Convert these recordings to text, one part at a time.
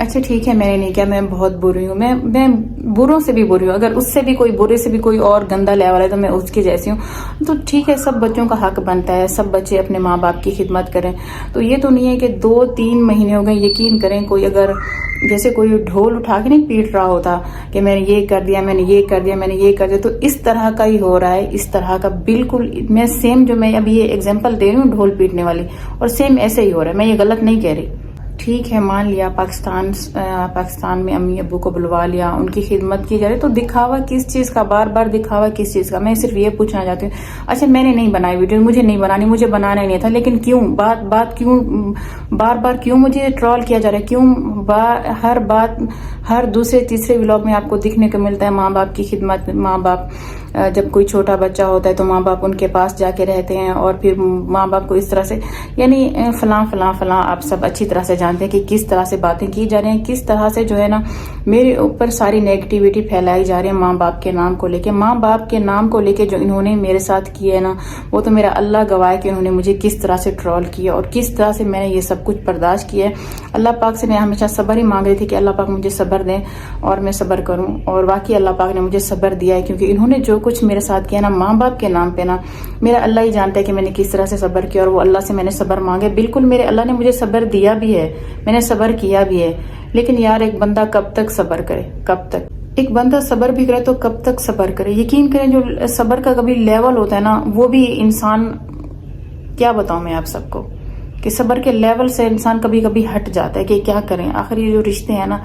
اچھا ٹھیک ہے، میں نے نہیں کیا، میں بہت بری ہوں، میں بروں سے بھی بری ہوں، اگر اس سے بھی کوئی برے سے بھی کوئی اور گندا لیول ہے تو میں اس کی جیسی ہوں. تو ٹھیک ہے، سب بچوں کا حق بنتا ہے سب بچے اپنے ماں باپ کی خدمت کریں. تو یہ تو نہیں ہے کہ 2-3 مہینے ہو گئے، یقین کریں کوئی اگر جیسے کوئی ڈھول اٹھا کے نہیں پیٹ رہا ہوتا کہ میں نے یہ کر دیا، میں نے یہ کر دیا، میں نے یہ کر دیا، تو اس طرح کا ہی ہو رہا ہے، اس طرح کا بالکل. میں سیم جو میں ابھی یہ ایگزامپل دے رہی ہوں ڈھول پیٹنے والی، اور سیم ایسے ہی ہو رہا ہے، میں یہ غلط نہیں کہہ رہی. ٹھیک ہے، مان لیا پاکستان میں امی ابو کو بلوا لیا، ان کی خدمت کی جا رہی، تو دکھاوا کس چیز کا، بار بار دکھاوا کس چیز کا؟ میں صرف یہ پوچھنا چاہتی ہوں. اچھا میں نے نہیں بنائی ویڈیو، مجھے نہیں بنانی، مجھے بنانا ہی نہیں تھا، لیکن کیوں بات کیوں بار بار کیوں مجھے ٹرول کیا جا رہا ہے؟ کیوں ہر بات ہر دوسرے تیسرے ولاگ میں آپ کو دیکھنے کو ملتا ہے ماں باپ کی خدمت؟ ماں باپ جب کوئی چھوٹا بچہ ہوتا ہے تو ماں باپ ان کے پاس جا کے رہتے ہیں، اور پھر ماں باپ کو اس طرح سے، یعنی فلاں فلاں فلاں، آپ سب اچھی طرح سے جانتے ہیں کہ کس طرح سے باتیں کی جا رہی ہیں، کس طرح سے جو ہے نا میرے اوپر ساری نیگیٹیوٹی پھیلائی جا رہی ہے ماں باپ کے نام کو لے کے. ماں باپ کے نام کو لے کے جو انہوں نے میرے ساتھ کیا ہے نا، وہ تو میرا اللہ گواہ ہے کہ انہوں نے مجھے کس طرح سے ٹرول کیا اور کس طرح سے میں نے یہ سب کچھ برداشت کیا ہے. اللہ پاک سے میں ہمیشہ صبر ہی مانگ رہی تھی کہ اللہ پاک مجھے صبر دیں اور میں صبر کروں، اور واقعی اللہ پاک نے مجھے صبر دیا ہے، کیونکہ انہوں نے جو کچھ میرے ساتھ کیا نا ماں باپ کے نام پہ نا، میرا اللہ ہی جانتا ہے کہ میں نے کس طرح سے صبر کیا، اور وہ اللہ سے میں نے صبر مانگے. بالکل میرے اللہ نے مجھے صبر دیا بھی ہے، میں نے صبر کیا بھی ہے. لیکن یار ایک بندہ کب تک صبر کرے؟ کب تک ایک بندہ صبر بھی کرے تو کب تک صبر کرے؟ یقین کریں جو صبر کا کبھی لیول ہوتا ہے نا، وہ بھی انسان، کیا بتاؤں میں آپ سب کو، کہ صبر کے لیول سے انسان کبھی کبھی ہٹ جاتا ہے کہ کیا کریں. آخر یہ جو رشتے ہیں نا،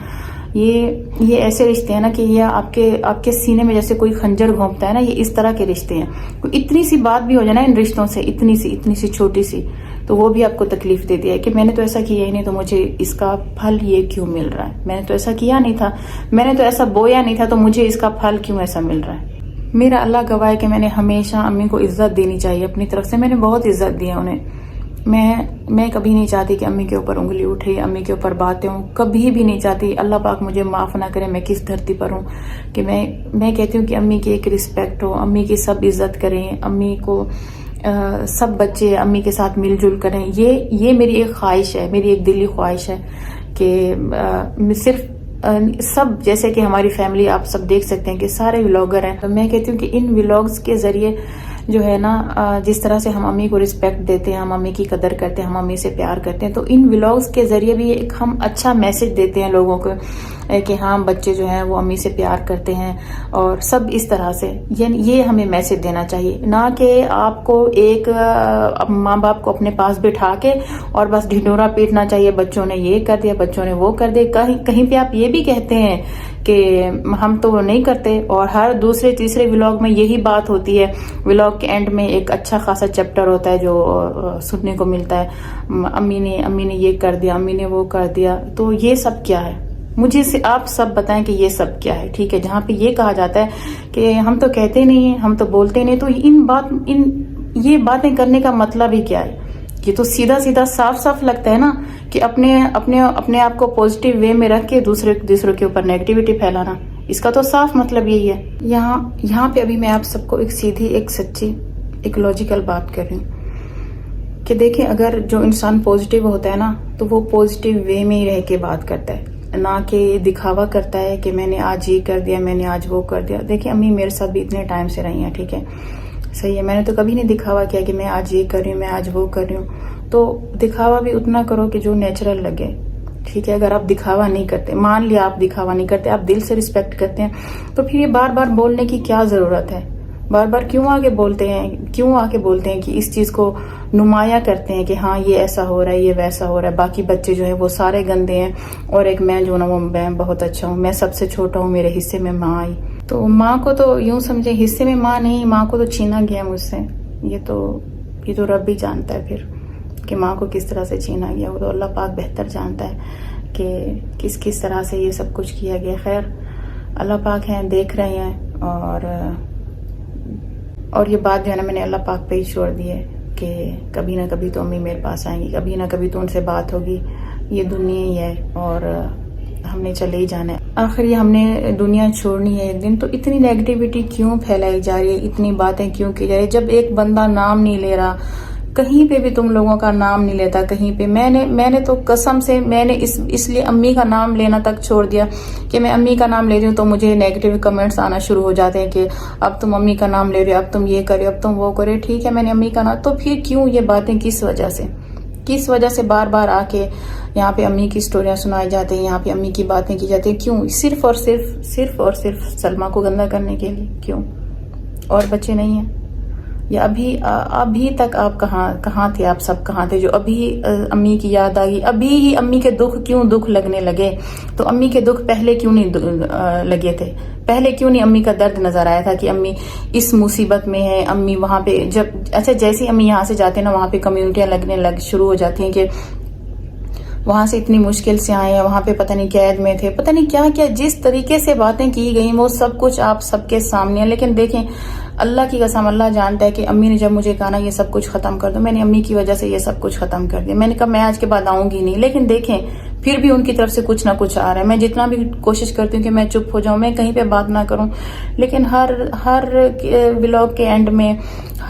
یہ ایسے رشتے ہیں نا کہ یہ آپ کے سینے میں جیسے کوئی خنجر گھونپتا ہے نا، یہ اس طرح کے رشتے ہیں. اتنی سی بات بھی ہو جائے نا ان رشتوں سے، اتنی سی چھوٹی سی، تو وہ بھی آپ کو تکلیف دیتی ہے کہ میں نے تو ایسا کیا ہی نہیں، تو مجھے اس کا پھل یہ کیوں مل رہا ہے؟ میں نے تو ایسا کیا نہیں تھا، میں نے تو ایسا بویا نہیں تھا، تو مجھے اس کا پھل کیوں ایسا مل رہا ہے؟ میرا اللہ گواہ ہے کہ میں نے ہمیشہ امی کو عزت دینی چاہیے اپنی طرف سے، میں نے بہت عزت دی ہے انہیں. میں کبھی نہیں چاہتی کہ امی کے اوپر انگلی اٹھے، امی کے اوپر باتیں ہوں، کبھی بھی نہیں چاہتی. اللہ پاک مجھے معاف نہ کرے میں کس دھرتی پر ہوں کہ میں کہتی ہوں کہ امی کی ایک رسپیکٹ ہو، امی کی سب عزت کریں، امی کو سب بچے امی کے ساتھ مل جل کریں. یہ میری ایک خواہش ہے، میری ایک دلی خواہش ہے کہ صرف سب، جیسے کہ ہماری فیملی آپ سب دیکھ سکتے ہیں کہ سارے ولاگر ہیں، تو میں کہتی ہوں کہ ان ولاگز کے ذریعے جو ہے نا، جس طرح سے ہم امی کو رسپیکٹ دیتے ہیں، ہم امی کی قدر کرتے ہیں، ہم امی سے پیار کرتے ہیں، تو ان ولاگز کے ذریعے بھی ایک ہم اچھا میسج دیتے ہیں لوگوں کو کہ ہاں بچے جو ہیں وہ امی سے پیار کرتے ہیں، اور سب اس طرح سے. یعنی یہ ہمیں میسج دینا چاہیے، نہ کہ آپ کو ایک ماں باپ کو اپنے پاس بٹھا کے اور بس ڈھنڈورا پیٹنا چاہیے، بچوں نے یہ کر دیا، بچوں نے وہ کر دیا. کہیں پہ آپ یہ بھی کہتے ہیں کہ ہم تو وہ نہیں کرتے، اور ہر دوسرے تیسرے ولاگ میں یہی بات ہوتی ہے. ولاگ کے اینڈ میں ایک اچھا خاصا چیپٹر ہوتا ہے جو سننے کو ملتا ہے، امی نے یہ کر دیا، امی نے وہ کر دیا. تو یہ سب کیا ہے؟ مجھے آپ سب بتائیں کہ یہ سب کیا ہے؟ ٹھیک ہے، جہاں پہ یہ کہا جاتا ہے کہ ہم تو کہتے نہیں ہیں، ہم تو بولتے نہیں، تو یہ باتیں کرنے کا مطلب ہی کیا ہے؟ یہ تو سیدھا صاف لگتا ہے نا کہ اپنے آپ کو پوزیٹیو وے میں رکھ کے دوسروں کے اوپر نیگیٹیوٹی پھیلانا. اس کا تو صاف مطلب یہی ہے. یہاں پہ ابھی میں آپ سب کو ایک سیدھی، ایک سچی، ایک لاجیکل بات کر رہی ہوں کہ دیکھیں، اگر جو انسان پوزیٹیو ہوتا ہے نا، تو وہ پوزیٹیو وے میں ہی رہ کے بات کرتا ہے، نہ کہ دکھاوا کرتا ہے کہ میں نے آج یہ کر دیا، میں نے آج وہ کر دیا. دیکھیں امی میرے ساتھ بھی اتنے ٹائم سے رہی ہیں، ٹھیک ہے، صحیح ہے، میں نے تو کبھی نہیں دکھاوا کیا کہ میں آج یہ کر رہی ہوں، میں آج وہ کر رہی ہوں. تو دکھاوا بھی اتنا کرو کہ جو نیچرل لگے، ٹھیک ہے. اگر آپ دکھاوا نہیں کرتے، مان لیا آپ دکھاوا نہیں کرتے، آپ دل سے رسپیکٹ کرتے ہیں، تو پھر یہ بار بار بولنے کی کیا ضرورت ہے؟ بار بار کیوں آ کے بولتے ہیں کہ اس چیز کو نمایاں کرتے ہیں کہ ہاں یہ ایسا ہو رہا ہے، یہ ویسا ہو رہا ہے، باقی بچے جو ہیں وہ سارے گندے ہیں، اور ایک میں جو نا وہ میں بہت اچھا ہوں، میں سب سے چھوٹا ہوں، میرے حصے میں ماں آئی. تو ماں کو تو یوں سمجھے حصے میں ماں نہیں، ماں کو تو چھینا گیا مجھ سے. یہ تو رب ہی جانتا ہے پھر کہ ماں کو کس طرح سے چھینا گیا. وہ تو اللہ پاک بہتر جانتا ہے کہ کس طرح سے یہ سب کچھ کیا گیا. خیر اللہ پاک ہیں، دیکھ رہے ہیں، اور یہ بات جو ہے نا میں نے اللہ پاک پہ ہی چھوڑ دی ہے کہ کبھی نہ کبھی تو امی میرے پاس آئیں گی، کبھی نہ کبھی تو ان سے بات ہوگی. یہ دنیا ہی ہے اور ہم نے چلے ہی جانا ہے. آخر یہ ہم نے دنیا چھوڑنی ہے ایک دن. تو اتنی نیگیٹیوٹی کیوں پھیلائی جا رہی ہے، اتنی باتیں کیوں کی جا رہی ہے؟ جب ایک بندہ نام نہیں لے رہا، کہیں پہ بھی تم لوگوں کا نام نہیں لیتا کہیں پہ. میں نے تو قسم سے میں نے اس لیے امی کا نام لینا تک چھوڑ دیا کہ میں امی کا نام لے رہی ہوں تو مجھے نیگیٹو کمنٹس آنا شروع ہو جاتے ہیں کہ اب تم امی کا نام لے رہے ہو, اب تم یہ کرے, اب تم وہ کرے. ٹھیک ہے میں نے امی کا نام, تو پھر کیوں یہ باتیں, کس وجہ سے بار بار آ کے یہاں پہ امی کی سٹوریاں سنائی جاتی ہیں, یہاں پہ امی کی باتیں کی جاتی ہیں, کیوں؟ صرف اور صرف سلمہ کو گندا کرنے کے لیے. کیوں؟ اور بچے نہیں ہیں؟ یا ابھی تک آپ کہاں تھے؟ آپ سب کہاں تھے جو ابھی امی کی یاد آئی؟ ابھی ہی امی کے دکھ لگنے لگے. تو امی کے دکھ پہلے کیوں نہیں لگے تھے؟ پہلے کیوں نہیں امی کا درد نظر آیا تھا کہ امی اس مصیبت میں ہے؟ امی وہاں پہ جیسے امی یہاں سے جاتے ہیں نا, وہاں پہ کمیونٹیاں لگنے شروع ہو جاتی ہیں کہ وہاں سے اتنی مشکل سے آئے ہیں, وہاں پہ پتہ نہیں قید میں تھے, پتہ نہیں کیا جس طریقے سے باتیں کی گئیں وہ سب کچھ آپ سب کے سامنے ہے. لیکن دیکھیں, اللہ کی قسم, اللہ جانتا ہے کہ امی نے جب مجھے کہا نا یہ سب کچھ ختم کر دو, میں نے امی کی وجہ سے یہ سب کچھ ختم کر دیا. میں نے کہا میں آج کے بعد آؤں گی نہیں. لیکن دیکھیں پھر بھی ان کی طرف سے کچھ نہ کچھ آ رہا ہے. میں جتنا بھی کوشش کرتی ہوں کہ میں چپ ہو جاؤں, میں کہیں پہ بات نہ کروں, لیکن ہر ولاگ کے اینڈ میں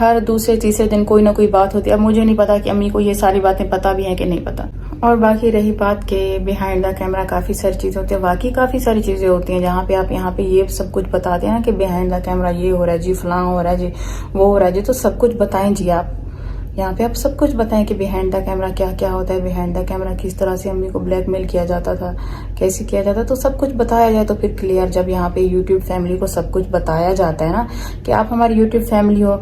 ہر دوسرے تیسرے دن کوئی نہ کوئی بات ہوتی ہے. اب مجھے نہیں پتا کہ امی کو یہ ساری باتیں پتا بھی ہیں کہ نہیں پتا. اور باقی رہی بات کہ بیہائنڈ دا کیمرہ کافی ساری چیزیں ہوتی ہیں, واقعی کافی ساری چیزیں ہوتی ہیں جہاں پہ آپ یہاں پہ یہ سب کچھ بتاتے ہیں نا کہ بیہائنڈ دا کیمرہ یہ ہو رہا ہے جی, فلاں ہو رہا ہے جی, وہ ہو رہا ہے جی. تو سب کچھ بتائیں جی, آپ یہاں پہ آپ سب کچھ بتائیں کہ بیہائنڈ دا کیمرہ کیا ہوتا ہے, بیہائنڈ دا کیمرہ کس طرح سے امی کو بلیک میل کیا جاتا تھا, کیسے کیا جاتا, تو سب کچھ بتایا جائے تو پھر کلیئر. جب یہاں پہ یوٹیوب فیملی کو سب کچھ بتایا جاتا ہے نا کہ آپ ہماری یوٹیوب فیملی ہو,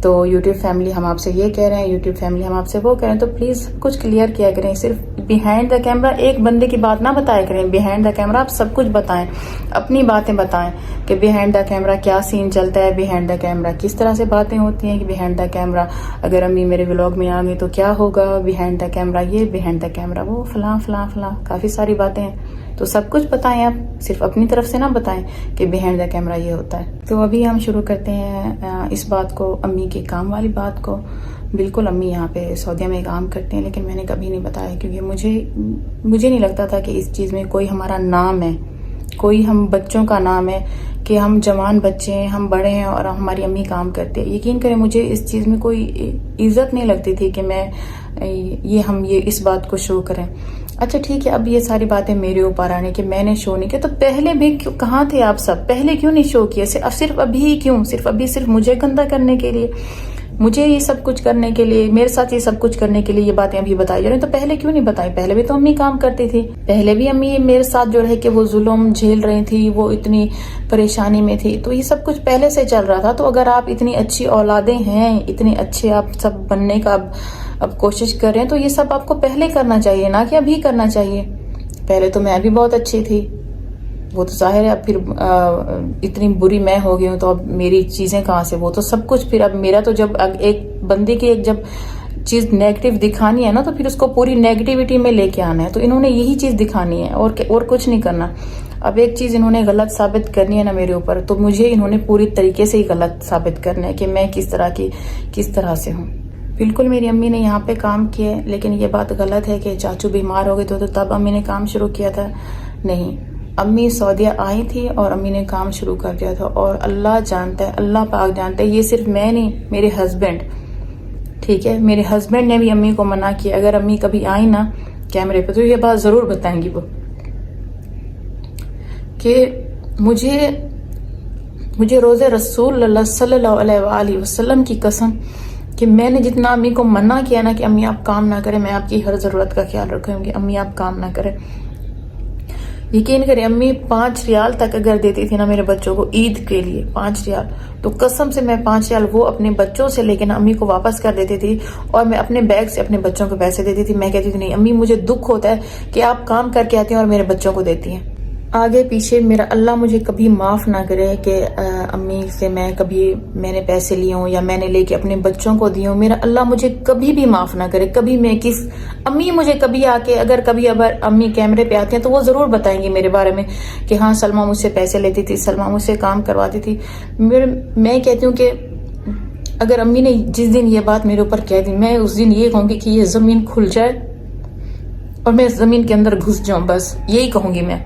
تو یوٹیوب فیملی ہم آپ سے یہ کہہ رہے ہیں, یوٹیوب فیملی ہم آپ سے وہ کہہ رہے ہیں, تو پلیز کچھ کلیئر کیا کریں. صرف بیہائنڈ دا کیمرہ ایک بندے کی بات نہ بتایا کریں, بیہائنڈ دا کیمرہ آپ سب کچھ بتائیں, اپنی باتیں بتائیں کہ بیہائنڈ دا کیمرہ کیا سین چلتا ہے, بیہائنڈ دا کیمرہ کس طرح سے باتیں ہوتی ہیں, کہ بیہائنڈ دا کیمرہ اگر امی میرے ولاگ میں آ گئی تو کیا ہوگا, بیہائنڈ دا کیمرہ یہ, بیہائنڈ دا کیمرہ وہ, فلاں فلاں فلاں, کافی ساری باتیں ہیں. تو سب کچھ بتائیں آپ, صرف اپنی طرف سے نہ بتائیں کہ بیہائنڈ دا کیمرہ یہ ہوتا ہے. تو ابھی ہم شروع کرتے ہیں اس بات کو, امی کے کام والی بات کو. بالکل امی یہاں پہ سعودیہ میں کام کرتے ہیں, لیکن میں نے کبھی نہیں بتایا کیونکہ مجھے نہیں لگتا تھا کہ اس چیز میں کوئی ہمارا نام ہے, کوئی ہم بچوں کا نام ہے کہ ہم جوان بچے ہیں, ہم بڑے ہیں اور ہماری امی کام کرتے ہیں. یقین کریں مجھے اس چیز میں کوئی عزت نہیں لگتی تھی کہ ہم اس بات کو شو کریں. اچھا ٹھیک ہے, اب یہ ساری باتیں میرے اوپر آنے کہ میں نے شو نہیں کیا, تو پہلے بھی کہاں تھے آپ سب؟ پہلے کیوں نہیں شو کیا؟ صرف ابھی کیوں؟ صرف مجھے گندا کرنے کے لیے, مجھے یہ سب کچھ کرنے کے لیے, میرے ساتھ یہ سب کچھ کرنے کے لیے یہ باتیں ابھی بتائی جا رہی ہیں. تو پہلے کیوں نہیں بتائی؟ پہلے بھی تو امی کام کرتی تھی, پہلے بھی امی میرے ساتھ جو رہ کے وہ ظلم جھیل رہی تھی, وہ اتنی پریشانی میں تھی, تو یہ سب کچھ پہلے سے چل رہا تھا. تو اگر آپ اتنی اچھی اولادیں ہیں, اتنے اچھے آپ سب بننے کا اب کوشش کر رہے ہیں, تو یہ سب آپ کو پہلے کرنا چاہیے, نہ کہ ابھی کرنا چاہیے. پہلے تو میں بھی بہت اچھی تھی, وہ تو ظاہر ہے. اب پھر اتنی بری میں ہو گئی ہوں تو اب میری چیزیں کہاں سے, وہ تو سب کچھ پھر اب میرا تو جب ایک بندے کی جب چیز نیگیٹو دکھانی ہے نا, تو پھر اس کو پوری نیگیٹیوٹی میں لے کے آنا ہے. تو انہوں نے یہی چیز دکھانی ہے اور کچھ نہیں کرنا. اب ایک چیز انہوں نے غلط ثابت کرنی ہے نا میرے اوپر, تو مجھے انہوں نے پوری طریقے سے ہی غلط ثابت کرنا ہے کہ میں کس طرح سے ہوں. بالکل میری امی نے یہاں پہ کام کیا ہے, لیکن یہ بات غلط ہے کہ چاچو بیمار ہو گئے تو تب امی نے کام شروع کیا تھا. نہیں, امی سعودیہ آئی تھی اور امی نے کام شروع کر دیا تھا. اور اللہ جانتا ہے, اللہ پاک جانتا ہے, یہ صرف میں نہیں, میرے ہسبینڈ, ٹھیک ہے, میرے ہسبینڈ نے بھی امی کو منع کیا. اگر امی کبھی آئی نا کیمرے پہ تو یہ بات ضرور بتائیں گی وہ کہ مجھے روز رسول اللہ صلی اللہ علیہ وآلہ وسلم کی قسم کہ میں نے جتنا امی کو منع کیا نا کہ امی آپ کام نہ کریں, میں آپ کی ہر ضرورت کا خیال رکھوں گی, امی آپ کام نہ کریں. یقین کریں امی 5 ریال تک اگر دیتی تھی نا میرے بچوں کو عید کے لیے, 5 ریال, تو قسم سے میں 5 ریال وہ اپنے بچوں سے لے کے نا امی کو واپس کر دیتی تھی, اور میں اپنے بیگ سے اپنے بچوں کو پیسے دیتی تھی. میں کہتی تھی نہیں امی مجھے دکھ ہوتا ہے کہ آپ کام کر کے آتی ہیں اور میرے بچوں کو دیتی ہیں. آگے پیچھے میرا اللہ مجھے کبھی معاف نہ کرے کہ امی سے میں نے پیسے لیے ہوں یا میں نے لے کے اپنے بچوں کو دیے ہوں. میرا اللہ مجھے کبھی بھی معاف نہ کرے. کبھی میں امی مجھے کبھی آ کے اگر امی کیمرے پہ آتی ہیں تو وہ ضرور بتائیں گی میرے بارے میں کہ ہاں سلمہ مجھ سے پیسے لیتی تھی, سلمہ مجھ سے کام کرواتی تھی. میں کہتی ہوں کہ اگر امی نے جس دن یہ بات میرے اوپر کہہ دی, میں اس دن یہ کہوں گی کہ یہ زمین کھل جائے اور میں زمین کے اندر گھس جاؤں, بس یہی کہوں گی میں.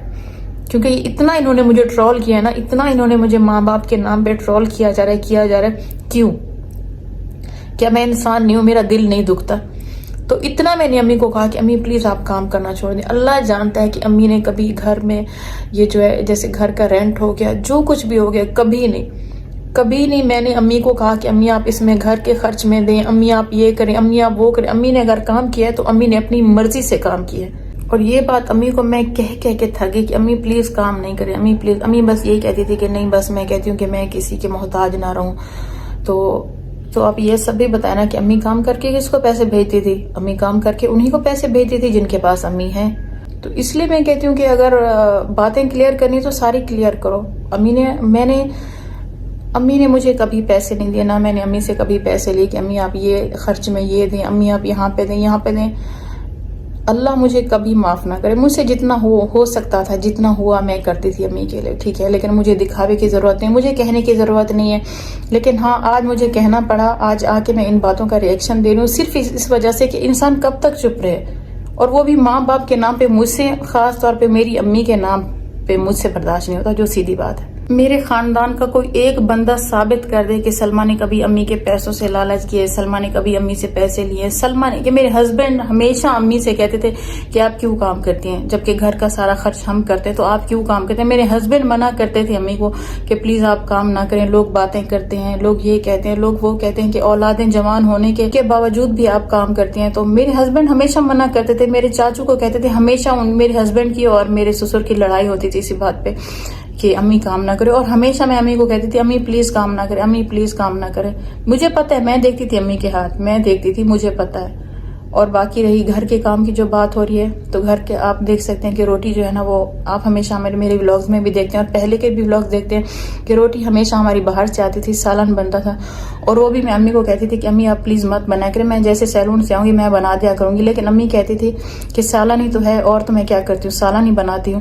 کیونکہ اتنا انہوں نے مجھے ٹرول کیا نا, اتنا انہوں نے مجھے ماں باپ کے نام پہ ٹرول کیا جا رہا ہے. کیوں کیا میں انسان نہیں ہوں؟ میرا دل نہیں دکھتا؟ تو اتنا میں نے امی کو کہا کہ امی پلیز آپ کام کرنا چھوڑ دیں. اللہ جانتا ہے کہ امی نے کبھی گھر میں یہ جو ہے جیسے گھر کا رینٹ ہو گیا جو کچھ بھی ہو گیا کبھی نہیں میں نے امی کو کہا کہ امی آپ اس میں گھر کے خرچ میں دیں، امی آپ یہ کریں، امی آپ وہ کریں. امی نے اگر کام کیا ہے تو امی نے اپنی مرضی سے کام کیا ہے. اور یہ بات امی کو میں کہہ کے تھک گئی کہ امی پلیز کام نہیں کریں، امی پلیز. امی بس یہی کہتی تھی کہ نہیں بس میں کہتی ہوں کہ میں کسی کے محتاج نہ رہوں. تو آپ یہ سب بھی بتائیں نا کہ امی کام کر کے کس کو پیسے بھیجتی تھی؟ امی کام کر کے انہی کو پیسے بھیجتی تھی جن کے پاس امی ہیں. تو اس لیے میں کہتی ہوں کہ اگر باتیں کلیئر کرنی تو ساری کلیئر کرو. امی نے مجھے کبھی پیسے نہیں دیے، نہ میں نے امی سے کبھی پیسے لیے کہ امی آپ یہ خرچ میں یہ دیں، امی آپ یہاں پہ دیں. اللہ مجھے کبھی معاف نہ کرے. مجھ سے جتنا ہو سکتا تھا، جتنا ہوا میں کرتی تھی امی کے لیے، ٹھیک ہے. لیکن مجھے دکھاوے کی ضرورت نہیں، مجھے کہنے کی ضرورت نہیں ہے. لیکن ہاں آج مجھے کہنا پڑا، آج آ کے میں ان باتوں کا ری ایکشن دے رہی ہوں صرف اس وجہ سے کہ انسان کب تک چپ رہے، اور وہ بھی ماں باپ کے نام پہ. مجھ سے خاص طور پہ میری امی کے نام پہ مجھ سے برداشت نہیں ہوتا، جو سیدھی بات ہے. میرے خاندان کا کوئی ایک بندہ ثابت کر دے کہ سلمہ نے کبھی امی کے پیسوں سے لالچ کیے، سلمہ نے کبھی امی سے پیسے لیے. سلمہ نے کہ میرے ہسبینڈ ہمیشہ امی سے کہتے تھے کہ آپ کیوں کام کرتی ہیں جبکہ گھر کا سارا خرچ ہم کرتے، تو آپ کیوں کام کرتے ہیں. میرے ہسبینڈ منع کرتے تھے امی کو کہ پلیز آپ کام نہ کریں، لوگ باتیں کرتے ہیں، لوگ یہ کہتے ہیں، لوگ وہ کہتے ہیں کہ اولادیں جوان ہونے کے باوجود بھی آپ کام کرتی ہیں. تو میرے ہسبینڈ ہمیشہ منع کرتے تھے. میرے چاچو کو کہتے تھے، ہمیشہ میرے ہسبینڈ کی اور میرے سسر کی لڑائی ہوتی تھی اسی بات پہ کہ امی کام نہ کرے. اور ہمیشہ میں امی کو کہتی تھی امی پلیز کام نہ کرے، امی پلیز کام نہ کرے. مجھے پتہ ہے، میں دیکھتی تھی امی کے ہاتھ، میں دیکھتی تھی، مجھے پتہ ہے. اور باقی رہی گھر کے کام کی جو بات ہو رہی ہے، تو گھر کے آپ دیکھ سکتے ہیں کہ روٹی جو ہے نا، وہ آپ ہمیشہ میرے ولاگز میں بھی دیکھتے ہیں اور پہلے کے بھی ولاگز دیکھتے ہیں کہ روٹی ہمیشہ ہماری باہر سے آتی تھی، سالن بنتا تھا. اور وہ بھی میں امی کو کہتی تھی کہ امی آپ پلیز مت بنا کریں، میں جیسے سیلون سے آؤں گی میں بنا دیا کروں گی. لیکن امی کہتی تھی کہ سالن ہی تو ہے، اور تو میں کیا کرتی ہوں، سالن ہی بناتی ہوں.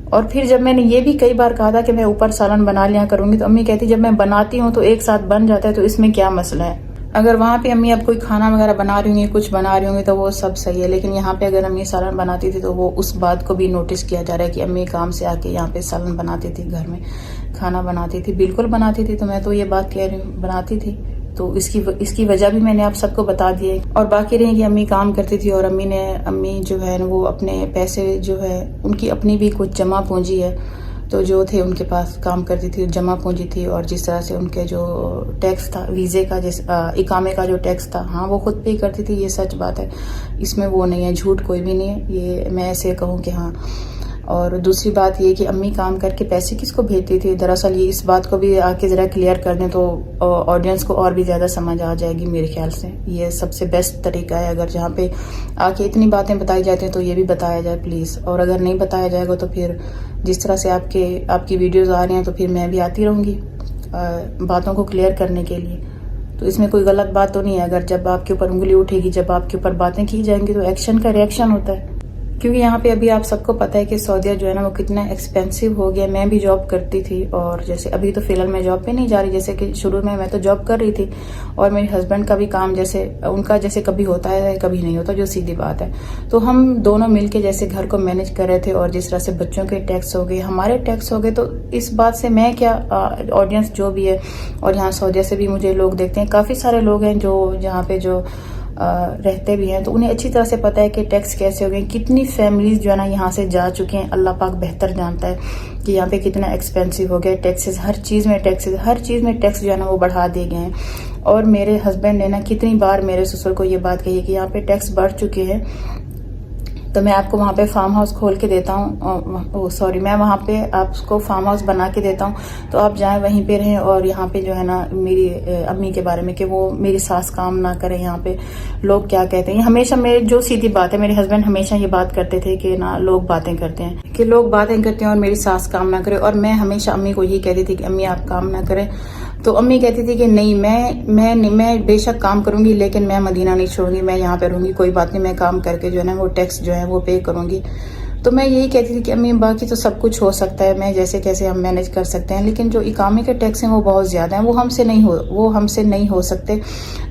اور پھر جب میں نے یہ بھی کئی بار کہا تھا کہ میں اوپر سالن بنا لیا کروں گی، تو امی کہتی جب میں بناتی ہوں تو ایک ساتھ بن جاتا ہے، تو اس میں کیا مسئلہ ہے. اگر وہاں پہ امی اب کوئی کھانا وغیرہ بنا رہی ہوں گی، کچھ بنا رہی ہوں گی تو وہ سب صحیح ہے. لیکن یہاں پہ اگر امی سالن بناتی تھی تو وہ اس بات کو بھی نوٹس کیا جا رہا ہے کہ امی کام سے آ کے یہاں پہ سالن بناتی تھی، گھر میں کھانا بناتی تھی. بالکل بناتی تھی. تو میں تو یہ بات کہہ رہی ہوں بناتی تھی، تو اس کی وجہ بھی میں نے آپ سب کو بتا دی ہے. اور باقی رہی کہ امی کام کرتی تھی، اور امی جو ہے وہ اپنے پیسے جو ہے ان کی اپنی بھی کچھ جمع پونجی ہے، تو جو تھے ان کے پاس کام کرتی تھی، جمع پونجی تھی. اور جس طرح سے ان کے جو ٹیکس تھا ویزے کا، اقامے کا جو ٹیکس تھا، ہاں وہ خود پے کرتی تھی. یہ سچ بات ہے، اس میں وہ نہیں ہے، جھوٹ کوئی بھی نہیں ہے. یہ میں ایسے کہوں کہ ہاں. اور دوسری بات یہ کہ امی کام کر کے پیسے کس کو بھیجتی تھی، دراصل یہ اس بات کو بھی آ کے ذرا کلیئر کر دیں تو آڈینس کو اور بھی زیادہ سمجھ آ جائے گی. میرے خیال سے یہ سب سے بیسٹ طریقہ ہے. اگر جہاں پہ آ کے اتنی باتیں بتائی جاتی ہیں تو یہ بھی بتایا جائے پلیز. اور اگر نہیں بتایا جائے گا تو پھر جس طرح سے آپ کی ویڈیوز آ رہی ہیں تو پھر میں بھی آتی رہوں گی باتوں کو کلیئر کرنے کے لیے. تو اس میں کوئی غلط بات تو نہیں ہے. اگر جب آپ کے اوپر انگلی اٹھے گی، جب آپ کے اوپر باتیں کی جائیں گی تو ایکشن کا ریئیکشن ہوتا ہے. کیونکہ یہاں پہ ابھی آپ سب کو پتہ ہے کہ سعودیہ جو ہے نا وہ کتنا ایکسپینسو ہو گیا. میں بھی جاب کرتی تھی، اور جیسے ابھی تو فی الحال میں جاب پہ نہیں جا رہی، جیسے کہ شروع میں تو جاب کر رہی تھی. اور میرے ہسبینڈ کا بھی کام جیسے ان کا جیسے کبھی ہوتا ہے کبھی نہیں ہوتا، جو سیدھی بات ہے. تو ہم دونوں مل کے جیسے گھر کو مینج کر رہے تھے. اور جس طرح سے بچوں کے ٹیکس ہو گئے، ہمارے ٹیکس ہو گئے، تو اس بات سے میں کیا، آڈینس جو بھی ہے، اور یہاں سعودیہ سے بھی مجھے لوگ دیکھتے ہیں، کافی سارے لوگ ہیں جو جہاں پہ جو رہتے بھی ہیں، تو انہیں اچھی طرح سے پتہ ہے کہ ٹیکس کیسے ہو گئے. کتنی فیملیز جو ہے نا یہاں سے جا چکے ہیں، اللہ پاک بہتر جانتا ہے کہ یہاں پہ کتنا ایکسپینسو ہو گیا. ٹیکسز ہر چیز میں ٹیکس جو ہے نا وہ بڑھا دیے گئے ہیں. اور میرے ہسبینڈ نے نا کتنی بار میرے سسر کو یہ بات کہی ہے کہ یہاں پہ ٹیکس بڑھ چکے ہیں. تو میں آپ کو وہاں پہ فارم ہاؤس کھول کے دیتا ہوں، میں وہاں پہ آپ کو فارم ہاؤس بنا کے دیتا ہوں، تو آپ جائیں وہیں پہ رہیں. اور یہاں پہ جو ہے نا میری امی کے بارے میں کہ وہ میری ساس کام نہ کریں، یہاں پہ لوگ کیا کہتے ہیں. ہمیشہ جو سیدھی بات ہے، میرے ہسبینڈ ہمیشہ یہ بات کرتے تھے کہ نا لوگ باتیں کرتے ہیں اور میری ساس کام نہ کرے. اور میں ہمیشہ امی کو یہی کہتی تھی کہ امی آپ کام نہ کریں. تو امی کہتی تھی کہ نہیں، میں بے شک کام کروں گی، لیکن میں مدینہ نہیں چھوڑوں گی، میں یہاں پہ رہوں گی. کوئی بات نہیں، میں کام کر کے جو ہے نا وہ ٹیکس جو ہے وہ پے کروں گی. تو میں یہی کہتی تھی کہ امی باقی تو سب کچھ ہو سکتا ہے، میں جیسے کیسے ہم مینیج کر سکتے ہیں، لیکن جو اقامے کے ٹیکس ہیں وہ بہت زیادہ ہیں، وہ ہم سے نہیں ہو سکتے.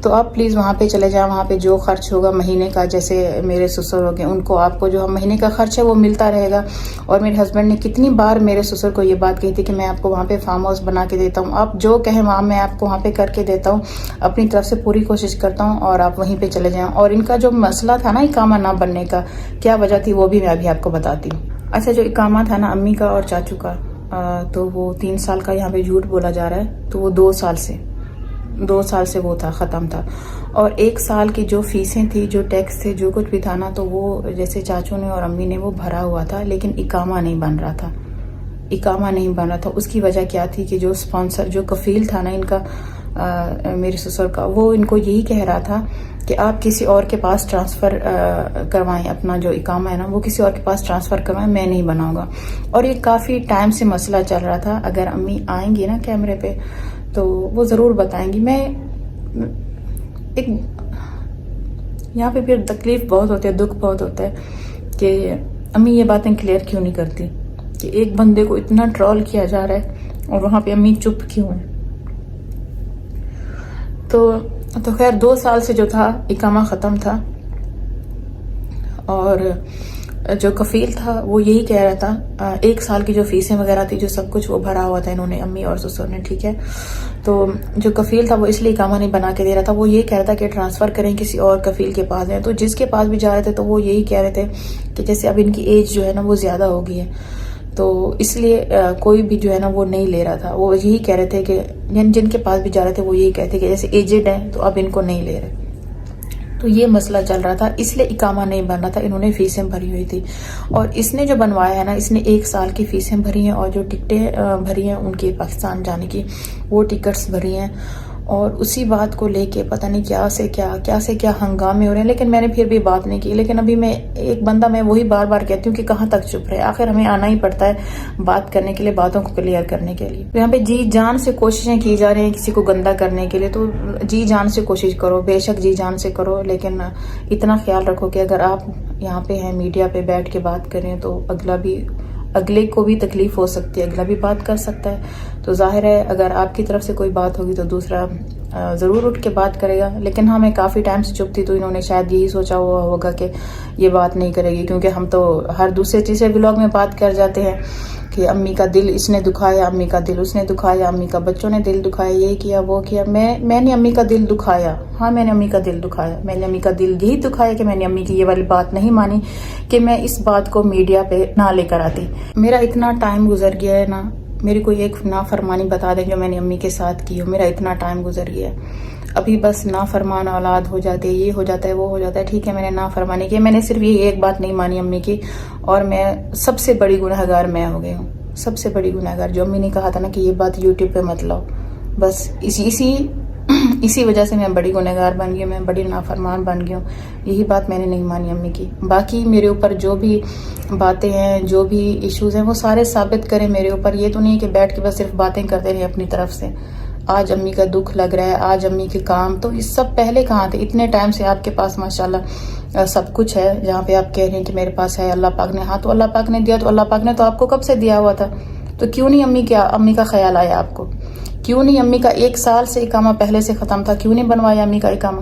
تو آپ پلیز وہاں پہ چلے جائیں، وہاں پہ جو خرچ ہوگا مہینے کا، جیسے میرے سسر ہو گئے ان کو آپ کو جو مہینے کا خرچ ہے وہ ملتا رہے گا. اور میرے ہسبینڈ نے کتنی بار میرے سسر کو یہ بات کہی تھی کہ میں آپ کو وہاں پہ فارم ہاؤس بنا کے دیتا ہوں، آپ جو کہیں وہاں میں آپ کو وہاں پہ کر کے دیتا ہوں، اپنی طرف سے پوری کوشش کرتا ہوں اور آپ وہیں پہ چلے جائیں. اور ان کا جو مسئلہ تھا نا اقامہ نہ بننے کا، کیا وجہ تھی وہ بھی میں ابھی آپ کو بتاتی ہوں. اچھا، جو اقامہ تھا نا امی کا اور چاچو کا، تو وہ 3 سال کا یہاں پہ جھوٹ بولا جا رہا ہے، تو وہ 2 سال سے وہ تھا، ختم تھا. اور 1 سال کی جو فیسیں تھی، جو ٹیکس تھے، جو کچھ بھی تھا نا، تو وہ جیسے چاچو نے اور امی نے وہ بھرا ہوا تھا، لیکن اقامہ نہیں بن رہا تھا. اس کی وجہ کیا تھی کہ جو اسپانسر، جو کفیل تھا نا ان کا، میرے سسر کا، وہ ان کو یہی کہہ رہا تھا کہ آپ کسی اور کے پاس ٹرانسفر کروائیں، اپنا جو اقامہ ہے نا وہ کسی اور کے پاس ٹرانسفر کروائیں، میں نہیں بناؤں گا. اور یہ کافی ٹائم سے مسئلہ چل رہا تھا. اگر امی آئیں گی نا کیمرے پہ تو وہ ضرور بتائیں گی. میں ایک یہاں پہ پھر تکلیف بہت ہوتی ہے، دکھ بہت ہوتا ہے کہ امی یہ باتیں کلیئر کیوں نہیں کرتی کہ ایک بندے کو اتنا ٹرول کیا جا رہا ہے اور وہاں پہ امی چپ کیوں ہیں. تو خیر 2 سال سے جو تھا اقامہ ختم تھا، اور جو کفیل تھا وہ یہی کہہ رہا تھا، 1 سال کی جو فیسیں وغیرہ تھی، جو سب کچھ وہ بھرا ہوا تھا انہوں نے، امی اور سسر نے، ٹھیک ہے. تو جو کفیل تھا وہ اس لیے اقامہ نہیں بنا کے دے رہا تھا، وہ یہ کہہ رہا تھا کہ ٹرانسفر کریں کسی اور کفیل کے پاس ہیں. تو جس کے پاس بھی جا رہے تھے تو وہ یہی کہہ رہے تھے کہ جیسے اب ان کی ایج جو ہے نا وہ زیادہ ہو گئی ہے، تو اس لیے کوئی بھی جو ہے نا وہ نہیں لے رہا تھا. وہ یہی کہہ رہے تھے کہ جن کے پاس بھی جا رہے تھے وہ یہی کہتے کہ جیسے ایجڈ ہیں تو اب ان کو نہیں لے رہے. تو یہ مسئلہ چل رہا تھا، اس لیے اقامہ نہیں بن رہا تھا. انہوں نے فیسیں بھری ہوئی تھی، اور اس نے جو بنوایا ہے نا، اس نے 1 سال کی فیسیں بھری ہیں، اور جو ٹکٹیں بھری ہیں ان کی پاکستان جانے کی، وہ ٹکٹس بھری ہیں. اور اسی بات کو لے کے پتہ نہیں کیا سے کیا ہنگامے ہو رہے ہیں. لیکن میں نے پھر بھی بات نہیں کی. لیکن ابھی میں ایک بندہ، میں وہی بار بار کہتی ہوں کہ کہاں تک چپ رہے، آخر ہمیں آنا ہی پڑتا ہے بات کرنے کے لیے، باتوں کو کلیئر کرنے کے لیے. یہاں پہ جی جان سے کوششیں کی جا رہی ہیں کسی کو گندا کرنے کے لیے، تو جی جان سے کوشش کرو، بے شک جی جان سے کرو، لیکن اتنا خیال رکھو کہ اگر آپ یہاں پہ ہیں میڈیا پہ بیٹھ کے بات کریں تو اگلے کو بھی تکلیف ہو سکتی ہے، اگلا بھی بات کر سکتا ہے. تو ظاہر ہے اگر آپ کی طرف سے کوئی بات ہوگی تو دوسرا ضرور اٹھ کے بات کرے گا. لیکن ہاں، میں کافی ٹائم سے چپ تھی، تو انہوں نے شاید یہی سوچا ہوا ہوگا کہ یہ بات نہیں کرے گی، کیونکہ ہم تو ہر دوسرے تیسرے ولاگ میں بات کر جاتے ہیں کہ امی کا دل اس نے دکھایا، امی کا دل اس نے دکھایا، امی کا بچوں نے دل دکھایا، یہ کیا وہ کیا. میں نے امی کا دل دکھایا، ہاں میں نے امی کا دل دکھایا. میں نے امی کا دل یہی دکھایا کہ میں نے امی کی یہ والی بات نہیں مانی کہ میں اس بات کو میڈیا پہ نہ لے کر آتی. میرا اتنا ٹائم گزر گیا ہے نا، میری کوئی ایک نافرمانی بتا دیں جو میں نے امی کے ساتھ کی ہو. میرا اتنا ٹائم گزر گیا ہے، ابھی بس نافرمان اولاد ہو جاتے، یہ ہو جاتا ہے وہ ہو جاتا ہے. ٹھیک ہے، میں نے نافرمانی کی، میں نے صرف یہ ایک بات نہیں مانی امی کی، اور میں سب سے بڑی گنہگار میں ہو گئی ہوں، سب سے بڑی گنہگار. جو امی نے کہا تھا نا کہ یہ بات یوٹیوب پہ مت لاؤ، بس اسی وجہ سے میں بڑی گنہگار بن گئی ہوں، میں بڑی نافرمان بن گئی ہوں. یہی بات میں نے نہیں مانی امی کی. باقی میرے اوپر جو بھی باتیں ہیں، جو بھی ایشوز ہیں، وہ سارے ثابت کریں میرے اوپر. یہ تو نہیں کہ بیٹھ کے بس صرف باتیں کرتے رہے اپنی طرف سے. آج امی کا دکھ لگ رہا ہے، آج امی کے کام، تو یہ سب پہلے کہاں تھے؟ اتنے ٹائم سے آپ کے پاس ماشاءاللہ سب کچھ ہے، جہاں پہ آپ کہہ رہے ہیں کہ میرے پاس ہے، اللہ پاک نے، ہاں تو اللہ پاک نے دیا، تو اللہ پاک نے تو آپ کو کب سے دیا ہوا تھا. تو کیوں نہیں امی کا خیال آیا آپ کو؟ کیوں نہیں امی کا 1 سال سے اقامہ پہلے سے ختم تھا، کیوں نہیں بنوایا امی کا اقامہ؟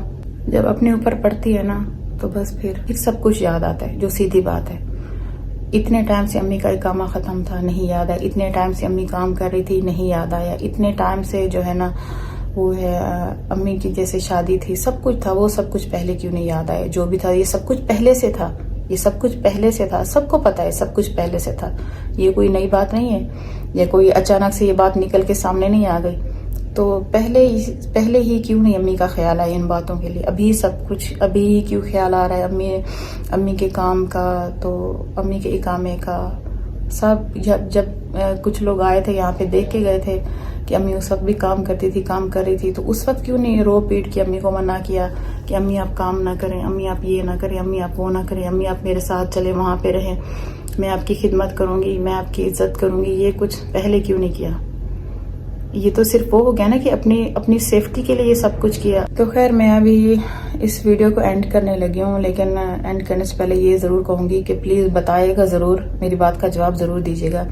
جب اپنے اوپر پڑتی ہے نا تو بس پھر سب کچھ یاد آتا ہے، جو سیدھی بات ہے. اتنے ٹائم سے امی کا اقامہ ختم تھا، نہیں یاد آیا. اتنے ٹائم سے امی کام کر رہی تھی، نہیں یاد آیا. اتنے ٹائم سے جو ہے نا وہ ہے امی کی جیسے شادی تھی، سب کچھ تھا، وہ سب کچھ پہلے کیوں نہیں یاد آیا؟ جو بھی تھا یہ سب کچھ پہلے سے تھا، یہ سب کچھ پہلے سے تھا، سب کو پتا ہے سب کچھ پہلے سے تھا. یہ کوئی نئی بات نہیں ہے، یا کوئی اچانک سے یہ بات نکل کے سامنے نہیں آ گئی. تو پہلے ہی کیوں نہیں امی کا خیال آیا ان باتوں کے لیے؟ ابھی ہی کیوں خیال آ رہا ہے امی کے کام کا، تو امی کے اقامے کا. سب جب کچھ لوگ آئے تھے یہاں پہ، دیکھ کے گئے تھے کہ امی اس وقت بھی کام کرتی تھی، کام کر رہی تھی، تو اس وقت کیوں نہیں رو پیٹ کے امی کو منع کیا کہ امی آپ کام نہ کریں، امی آپ یہ نہ کریں، امی آپ وہ نہ کریں، امی آپ میرے ساتھ چلیں، وہاں پہ رہیں، میں آپ کی خدمت کروں گی، میں آپ کی عزت کروں گی. یہ کچھ پہلے کیوں نہیں کیا؟ یہ تو صرف وہ ہو گیا نا کہ اپنی سیفٹی کے لیے یہ سب کچھ کیا. تو خیر میں ابھی اس ویڈیو کو اینڈ کرنے لگی ہوں، لیکن اینڈ کرنے سے پہلے یہ ضرور کہوں گی کہ پلیز بتائیے گا ضرور، میری بات کا جواب ضرور دیجیے گا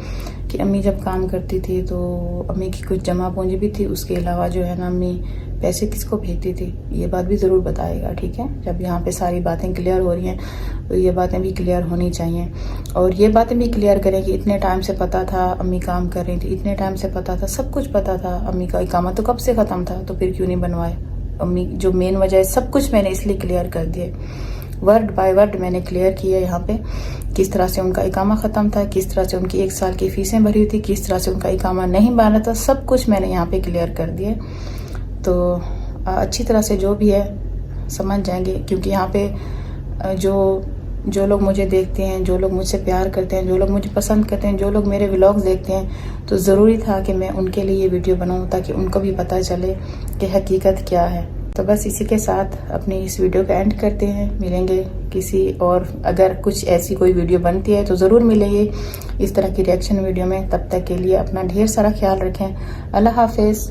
کہ امی جب کام کرتی تھی تو امی کی کچھ جمع پونجی بھی تھی، اس کے علاوہ جو ہے نا امی پیسے کس کو بھیجتی تھی، یہ بات بھی ضرور بتائے گا. ٹھیک ہے، جب یہاں پہ ساری باتیں کلیئر ہو رہی ہیں تو یہ باتیں بھی کلیئر ہونی چاہیے. اور یہ باتیں بھی کلیئر کریں کہ اتنے ٹائم سے پتہ تھا امی کام کر رہی تھی، اتنے ٹائم سے پتہ تھا، سب کچھ پتہ تھا. امی کا اقامہ تو کب سے ختم تھا، تو پھر کیوں نہیں بنوائے؟ امی جو مین وجہ ہے سب کچھ میں نے اس لیے کلیئر کر دیے، ورڈ بائی ورڈ میں نے کلیئر کیا یہاں پہ. کس طرح سے ان کا اقامہ ختم تھا، کس طرح سے ان کی 1 سال کی فیسیں بھری تھی، کس طرح سے ان کا اقامہ نہیں بنا تھا، سب کچھ میں نے یہاں پہ کلیئر کر دیے. تو اچھی طرح سے جو بھی ہے سمجھ جائیں گے، کیونکہ یہاں پہ جو لوگ مجھے دیکھتے ہیں، جو لوگ مجھ سے پیار کرتے ہیں، جو لوگ مجھے پسند کرتے ہیں، جو لوگ میرے ولاگز دیکھتے ہیں، تو ضروری تھا کہ میں ان کے لیے یہ ویڈیو بناؤں تاکہ ان کو بھی پتہ چلے کہ حقیقت کیا ہے. تو بس اسی کے ساتھ اپنی اس ویڈیو کا اینڈ کرتے ہیں. ملیں گے کسی اور، اگر کچھ ایسی کوئی ویڈیو بنتی ہے تو ضرور ملیں گے اس طرح کی ریئیکشن ویڈیو میں. تب تک کے لیے اپنا ڈھیر سارا خیال رکھیں. اللہ حافظ.